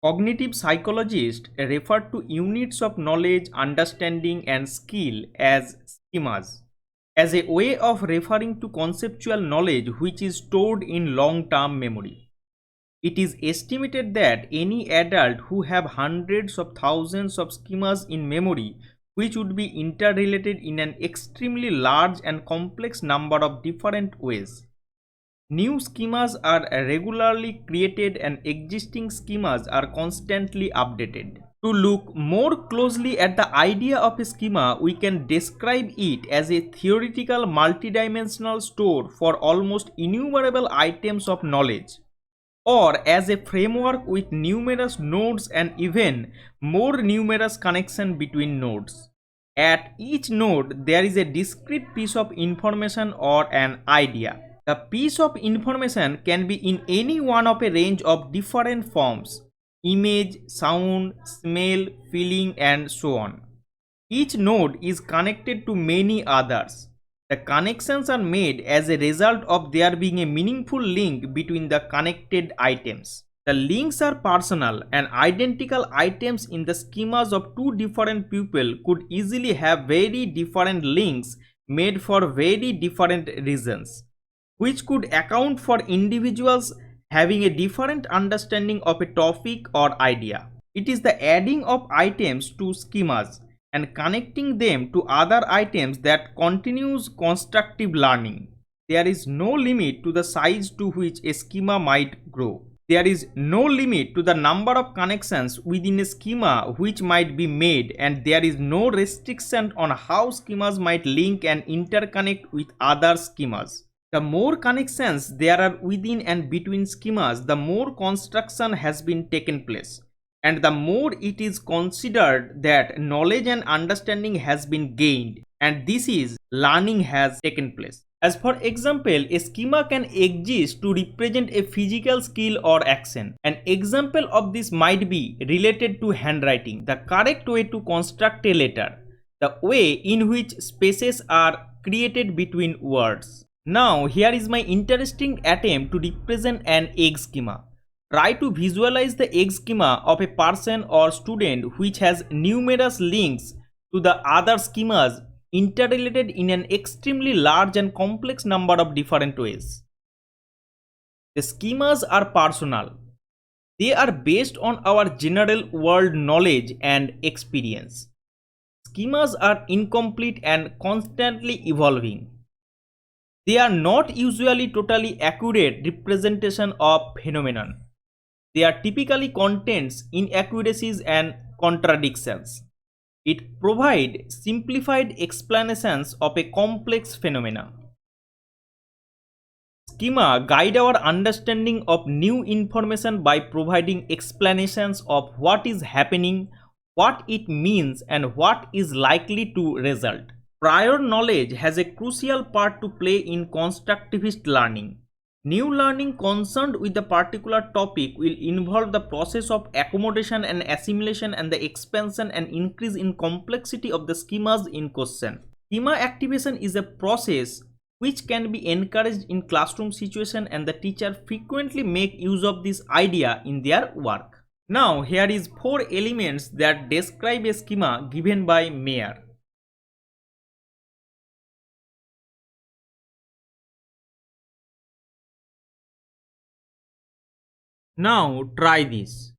Cognitive psychologists refer to units of knowledge, understanding, and skill as schemas, as a way of referring to conceptual knowledge which is stored in long term memory. It is estimated that any adult who have hundreds of thousands of schemas in memory, which would be interrelated in an extremely large and complex number of different ways. New schemas are regularly created and existing schemas are constantly updated. To look more closely at the idea of a schema, we can describe it as a theoretical multidimensional store for almost innumerable items of knowledge, or as a framework with numerous nodes and even more numerous connections between nodes. At each node, there is a discrete piece of information or an idea. The piece of information can be in any one of a range of different forms: image, sound, smell, feeling, and so on. Each node is connected to many others. The connections are made as a result of there being a meaningful link between the connected items. The links are personal, and identical items in the schemas of two different people could easily have very different links made for very different reasons, which could account for individuals having a different understanding of a topic or idea. It is the adding of items to schemas and connecting them to other items that continues constructive learning. There is no limit to the size to which a schema might grow. There is no limit to the number of connections within a schema which might be made, and there is no restriction on how schemas might link and interconnect with other schemas. The more connections there are within and between schemas, the more construction has been taken place, and the more it is considered that knowledge and understanding has been gained, and this is learning has taken place. As for example, a schema can exist to represent a physical skill or action. An example of this might be related to handwriting, the correct way to construct a letter, the way in which spaces are created between words. Now, here is my interesting attempt to represent an egg schema. Try to visualize the egg schema of a person or student which has numerous links to the other schemas interrelated in an extremely large and complex number of different ways. The schemas are personal. They are based on our general world knowledge and experience. Schemas are incomplete and constantly evolving. They are not usually totally accurate representation of phenomenon. They are typically contains inaccuracies and contradictions. It provides simplified explanations of a complex phenomena. Schema guide our understanding of new information by providing explanations of what is happening, what it means, and what is likely to result. Prior knowledge has a crucial part to play in constructivist learning. New learning concerned with a particular topic will involve the process of accommodation and assimilation and the expansion and increase in complexity of the schemas in question. Schema activation is a process which can be encouraged in classroom situation, and the teacher frequently make use of this idea in their work. Now here is 4 elements that describe a schema given by Mayer. Now try this.